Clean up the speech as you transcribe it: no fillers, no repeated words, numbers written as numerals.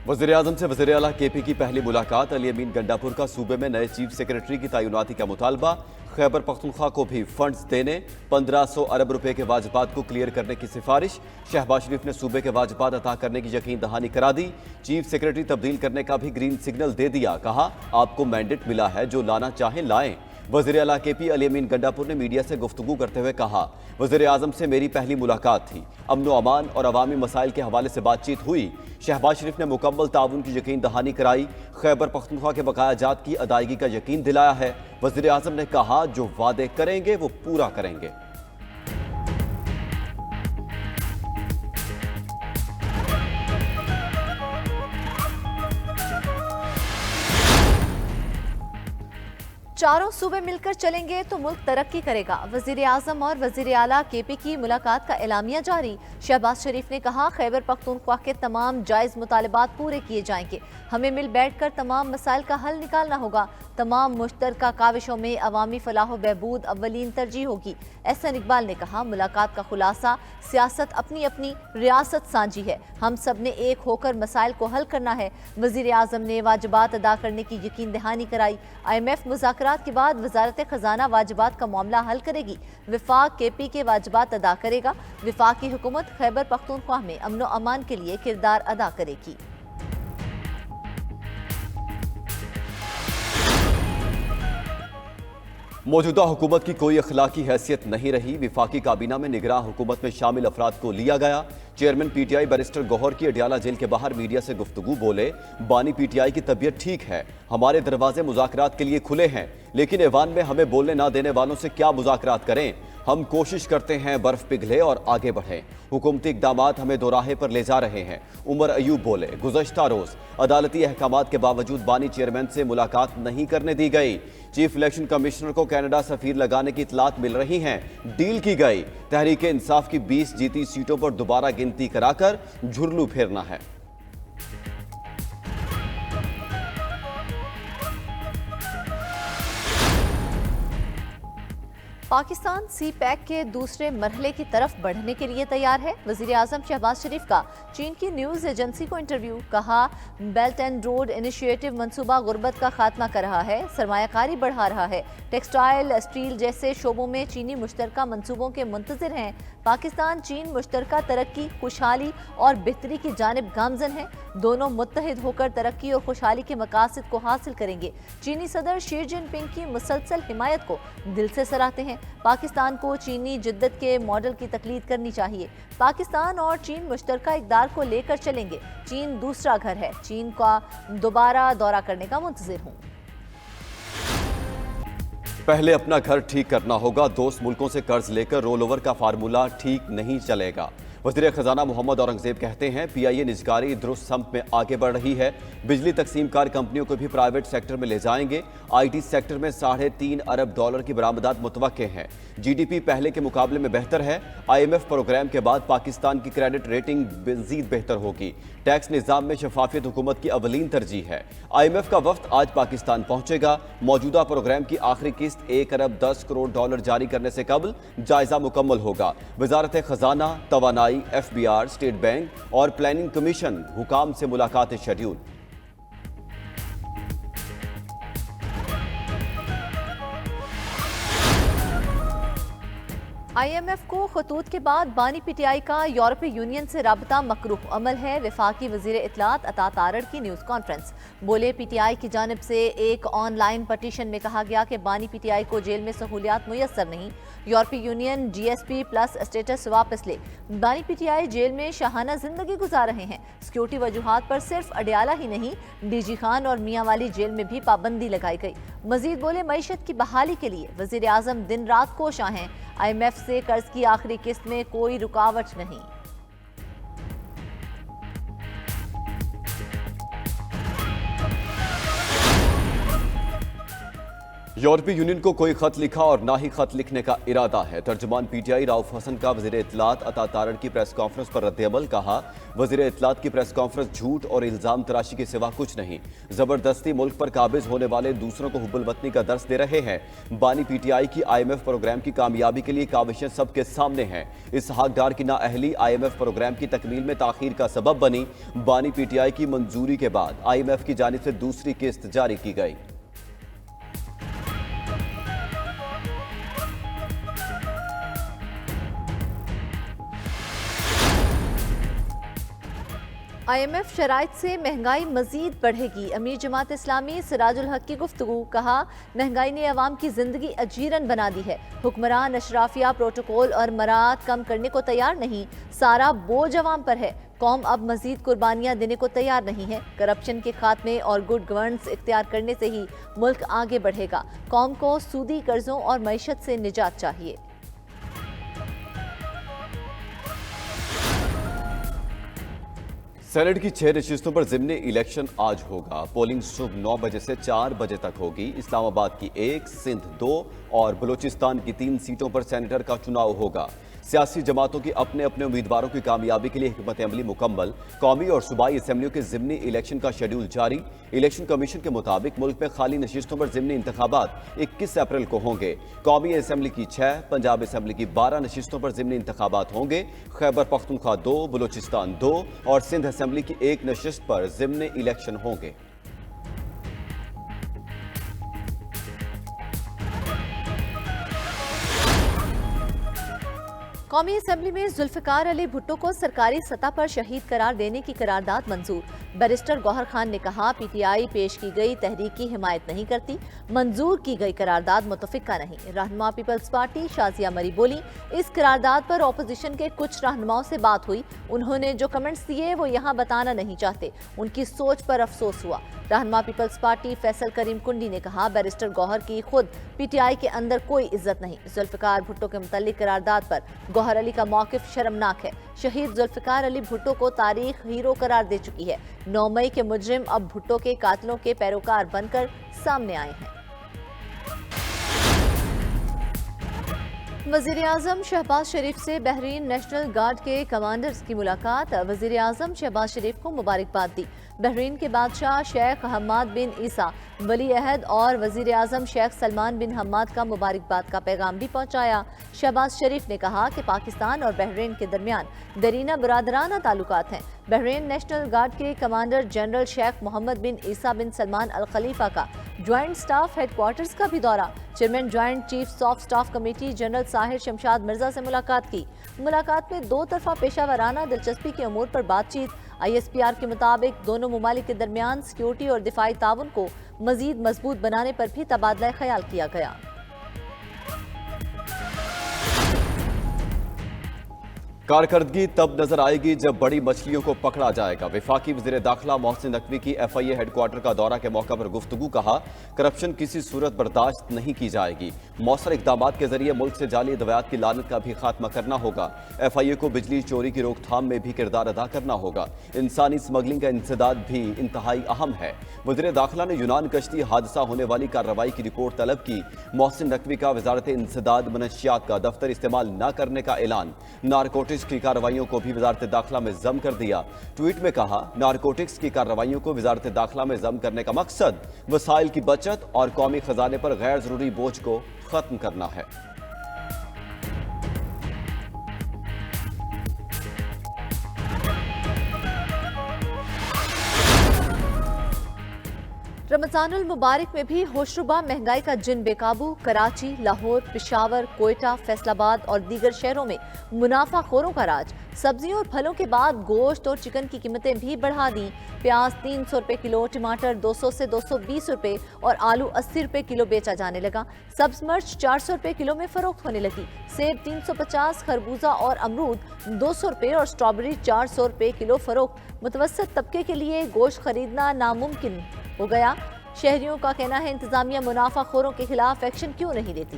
वज़ीर-ए-आज़म से वज़ीर-ए-आला केपी की पहली मुलाकात। अली अमीन गंडापुर का सूबे में नए चीफ सेक्रेटरी की तैनाती का मुतालबा। खैबर पख्तूनख्वा को भी फंड्स देने 1500 अरब रुपए के वाजिबात को क्लियर करने की सिफारिश। शहबाज शरीफ ने सूबे के वाजिबात अता करने की यकीन दहानी करा दी। चीफ सेक्रेटरी तब्दील करने का भी ग्रीन सिग्नल दे दिया। कहा, आपको मैंडेट मिला है, जो लाना चाहें लाएं। वज़ीर-ए-आला केपी अली अमीन गंडापुर ने मीडिया से गुफ्तगू करते हुए कहा, वज़ीर-ए-आज़म से मेरी पहली मुलाकात थी। अमन अमान और अवामी मसाइल के हवाले से बातचीत हुई। शहबाज शरीफ ने मुकम्मल ताउन की यकीन दहानी कराई। खैबर पख्तूनख्वा के बकाया जात की अदायगी का यकीन दिलाया है। वज़ीर-ए-आज़म ने कहा, जो वादे करेंगे वो पूरा करेंगे। चारों सूबे मिलकर चलेंगे तो मुल्क तरक्की करेगा। वजीर आजम और वजीर आला केपी की मुलाकात का एलामिया जारी। शहबाज शरीफ ने कहा, खैबर पख्तूनख्वा के तमाम जायज़ मुतालबात पूरे किए जाएंगे। हमें मिल बैठ कर तमाम मसाइल का हल निकालना होगा। तमाम मुश्तरका काविशों में अवामी फलाह बहबूद अव्वलीन तरजीह होगी। एहसन इकबाल ने कहा, मुलाकात का खुलासा सियासत अपनी अपनी रियासत साझी है। हम सब ने एक होकर मसाइल को हल करना है। वजीर आजम ने वाजिबात अदा करने की यकीन दहानी कराई। IMF मुज़ाकरात के बाद वजारत खजाना वाजिबात का मामला हल करेगी। विफाक केपी के वाजिबात अदा करेगा। विफाकी हुकूमत खैबर पख्तूनख्वा में अमन अमान के लिए किरदार अदा करेगी। मौजूदा हुकूमत की कोई अखलाकी हैसियत नहीं रही। विफाकी काबीना में निगरान हुकूमत में शामिल अफराद को लिया गया। चेयरमैन PTI बैरिस्टर गौहर की अडियाला जेल के बाहर मीडिया से गुफ्तगू बोले, बानी PTI की तबीयत ठीक है, हमारे दरवाजे मुज़ाकरात के लिए खुले हैं, लेकिन ऐवान में हमें बोलने ना देने वालों से क्या मुज़ाकरात करें। हम कोशिश करते हैं बर्फ पिघले और आगे बढ़ें। हुकूमती इक़दामात हमें दोराहे पर ले जा रहे हैं। उमर अयूब बोले, गुज़श्ता रोज़ अदालती अहकामात के बावजूद बानी चेयरमैन से मुलाकात नहीं करने दी गई। चीफ इलेक्शन कमिश्नर को कनाडा सफीर लगाने की इतलात मिल रही हैं। डील की गई। तहरीक इंसाफ की 20 जीती सीटों पर दोबारा गिनती कराकर झुरलू फेरना है। पाकिस्तान CPEC के दूसरे मरहले की तरफ बढ़ने के लिए तैयार है। वज़ीर आज़म शहबाज शरीफ का चीन की न्यूज़ एजेंसी को इंटरव्यू। कहा, बेल्ट एंड रोड इनिशिएटिव मंसूबा गुर्बत का खात्मा कर रहा है, सरमायाकारी बढ़ा रहा है। टेक्सटाइल, स्टील जैसे शोबों में चीनी मुश्तरका मंसूबों के मुंतज़िर हैं। पाकिस्तान चीन मुश्तरका तरक्की, खुशहाली और बेहतरी की जानिब गामजन है। दोनों मुत्तहिद होकर तरक्की और खुशहाली के मकासद को हासिल करेंगे। चीनी सदर शी जिनपिंग की मुसलसल हिमायत को दिल से सराहते हैं। पाकिस्तान को चीनी जिद्दत के मॉडल की तकलीद करनी चाहिए। पाकिस्तान और चीन मुश्तरका इक़दार को लेकर चलेंगे। चीन दूसरा घर है। चीन का दोबारा दौरा करने का मुंतज़िर हूँ। पहले अपना घर ठीक करना होगा। दोस्त मुल्कों से कर्ज लेकर रोल ओवर का फार्मूला ठीक नहीं चलेगा। वज़ीर खजाना मोहम्मद औरंगजेब कहते हैं, PIA निजकारी दुरुस्त सम्त में आगे बढ़ रही है। बिजली तकसीमकार कंपनियों को भी प्राइवेट सेक्टर में ले जाएंगे। IT सेक्टर में $3.5 अरब की बरामदात मुतवक्के हैं। GDP पहले के मुकाबले में बेहतर है। IMF प्रोग्राम के बाद पाकिस्तान की क्रेडिट रेटिंग मज़ीद बेहतर होगी। टैक्स निज़ाम में शफाफियत हुकूमत की अवलीन तरजीह है। IMF का वफ्द आज पाकिस्तान पहुंचेगा। मौजूदा प्रोग्राम की आखिरी किस्त $1 अरब 10 करोड़ जारी करने से कबल जायजा मुकम्मल होगा। वजारत खजाना, तवानाई, FBR, स्टेट बैंक और प्लानिंग कमीशन हुकाम से मुलाकात शेड्यूल। IMF को खतूत के बाद बानी PTI का यूरोपीय यूनियन से राबता मकरूह अमल है। वफाकी वजीर इत्तलात अता तारड़ की न्यूज़ कॉन्फ्रेंस। बोले, PTI की जानिब से एक ऑनलाइन पटिशन में कहा गया कि बानी PTI को जेल में सहूलियात मुयस्सर नहीं। यूरोपीय यूनियन GSP प्लस स्टेटस वापस ले। बानी PTI जेल में शाहाना जिंदगी गुजार रहे हैं। सिक्योरिटी वजूहात पर सिर्फ अडियाला ही नहीं, DG खान और मियाँ वाली जेल में भी पाबंदी लगाई गई। मजीद बोले, मईशत की बहाली के लिए वजीर आजम दिन रात कोशां हैं। IMF से कर्ज की आखिरी किस्त में कोई रुकावट नहीं। यूरोपीय यूनियन को कोई खत लिखा और ना ही खत लिखने का इरादा है। तर्जुमान पीटीआई राउफ हसन का वजीर इत्तलात अता तारड़ की प्रेस कॉन्फ्रेंस पर रद्द-ए-अमल। कहा, वजीर इत्तलात की प्रेस कॉन्फ्रेंस झूठ और इल्जाम तराशी के सिवा कुछ नहीं। जबरदस्ती मुल्क पर काबिज होने वाले दूसरों को हुब्बुल वतनी का दर्स दे रहे हैं। बानी पीटीआई की IMF प्रोग्राम की कामयाबी के लिए काविशें सबके सामने हैं। इसहाक डार की नाअहली IMF प्रोग्राम की तकमील में ताखीर का सबब बनी। बानी पीटीआई की मंजूरी के बाद IMF की जानिब से दूसरी किस्त जारी की गई। IMF शराइत से महंगाई मजीद बढ़ेगी। अमीर जमात इस्लामी सिराजुल हक की गुफ्तगू। कहा, महंगाई ने अवाम की जिंदगी अजीरन बना दी है। हुक्मरान अशराफिया प्रोटोकॉल और मराहत कम करने को तैयार नहीं। सारा बोझ अवाम पर है। कौम अब मजीद कुर्बानियां देने को तैयार नहीं है। करप्शन के खात्मे और गुड गवर्नेंस इख्तियार करने से ही मुल्क आगे बढ़ेगा। कौम को सूदी कर्जों और मईशत से निजात चाहिए। सेनेट की 6 नशिस्तों पर ज़िमनी इलेक्शन आज होगा। पोलिंग सुबह 9 बजे से 4 बजे तक होगी। इस्लामाबाद की 1, सिंध 2 और बलूचिस्तान की 3 सीटों पर सेनेटर का चुनाव होगा। सियासी जमातों की अपने अपने उम्मीदवारों की कामयाबी के लिए हिकमत अमली मुकम्मल। कौमी और सूबाई असम्बलियों के ज़िमनी इलेक्शन का शेड्यूल जारी। इलेक्शन कमीशन के मुताबिक मुल्क में खाली नशिस्तों पर ज़िमनी इंतखाबात 21 अप्रैल को होंगे। कौमी असम्बली की 6, पंजाब असम्बली की 12 नशिस्तों पर ज़िमनी इंतखाबात होंगे। खैबर पख्तूनख्वा 2, बलूचिस्तान 2 और सिंध असम्बली की 1 नशिस्त पर ज़िमनी इलेक्शन होंगे। कौमी असम्बली में जुल्फिकार अली भुट्टो को सरकारी सतह पर शहीद करार देने की करारदाद मंजूर। बैरिस्टर गौहर खान ने कहा, PTI पेश की गई तहरीक की हिमायत नहीं करती। मंजूर की गई करारदाद मुतफिका नहीं। रहनुमा पीपल्स पार्टी शाजिया मरी बोली, इस करारदाद पर ऑपोजिशन के कुछ रहनुमाओं से बात हुई। उन्होंने जो कमेंट्स दिए वो यहाँ बताना नहीं चाहते। उनकी सोच पर अफसोस हुआ। रहनुमा पीपल्स पार्टी फैसल करीम कुंडी ने कहा, बैरिस्टर गौहर की खुद PTI के अंदर कोई इज्जत नहीं। जुल्फिकार भुट्टो के मुतालिक करारदाद पर गौहर अली का मौकिफ शर्मनाक है। शहीद जुल्फिकार अली भुट्टो को तारीख हीरो करार दे चुकी है। 9 मई के मुजरिम अब भुट्टो के कातिलों के पैरोकार बनकर सामने आए हैं। वजीर आजम शहबाज शरीफ से बहरीन नेशनल गार्ड के कमांडर्स की मुलाकात। वजीर आजम शहबाज शरीफ को मुबारकबाद दी। बहरीन के बादशाह शेख हम्माद बिन ईसा, वली अहद और वजीर आजम शेख सलमान बिन हम्माद का मुबारकबाद का पैगाम भी पहुंचाया। शहबाज शरीफ ने कहा कि पाकिस्तान और बहरीन के दरमियान दरीना बरादराना ताल्लुकात हैं। बहरीन नेशनल गार्ड के कमांडर जनरल शेख मोहम्मद बिन ईसा बिन सलमान अल खलीफा का ज्वाइंट स्टाफ हेडक्वार्टर्स का भी दौरा। Chairman joint chiefs of staff committee general Sahir Shamshad Mirza से मुलाकात की। मुलाकात में 2 तरफा पेशावराना दिलचस्पी के अमूर पर बातचीत। ISPR के मुताबिक दोनों ममालिक के दरमियान सिक्योरिटी और दिफाई ताउन को मजीद मजबूत बनाने पर भी तबादला ख्याल किया गया। कारकर्दगी तब नजर आएगी जब बड़ी मछलियों को पकड़ा जाएगा। वफाकी वज़ीर दाखिला मोहसिन नकवी की FIA हेडक्वार्टर का दौरा के मौके पर गुफ्तगू। कहा, करप्शन किसी सूरत बर्दाश्त नहीं की जाएगी। मौसर इकदाम के जरिए मुल्क से जाली दवायात की लानत का भी खात्मा करना होगा। FIA को बिजली चोरी की रोकथाम में भी किरदार अदा करना होगा। इंसानी स्मगलिंग का इंसदाद भी इंतहाई अहम है। वज़ीर दाखिला ने यूनान कश्ती हादसा होने वाली कार्रवाई की रिपोर्ट तलब की। मोहसिन नकवी का वजारत इंसदाद मनशियात का दफ्तर इस्तेमाल न करने का ऐलान। नारकोटिक्स की कार्रवाइयों को भी वजारत दाखिला में जम कर दिया। ट्वीट में कहा, नारकोटिक्स की कार्रवाइयों को वजारत दाखिला में जम करने का मकसद वसाइल की बचत और कौमी खजाने पर गैर जरूरी बोझ को खत्म करना है। रमजानुल मुबारक में भी होशरुबा महंगाई का जिन बेकाबू। कराची, लाहौर, पेशावर, कोयटा, फैसलाबाद और दीगर शहरों में मुनाफाखोरों का राज। सब्जियों और फलों के बाद गोश्त और चिकन की कीमतें भी बढ़ा दी। प्याज 300 रुपए किलो, टमाटर 200 से 220 रुपए और आलू 80 रुपए किलो बेचा जाने लगा। सब्ज मिर्च 400 रुपए किलो में फरोख्त होने लगी। सेब 350, खरबूजा और अमरूद 200 रुपए और स्ट्रॉबेरी 400 रुपए किलो फरोख्त। मुतवस्सित तबके के लिए गोश्त खरीदना नामुमकिन हो गया। शहरियों का कहना है, इंतजामिया मुनाफाखोरों के खिलाफ एक्शन क्यों नहीं लेती।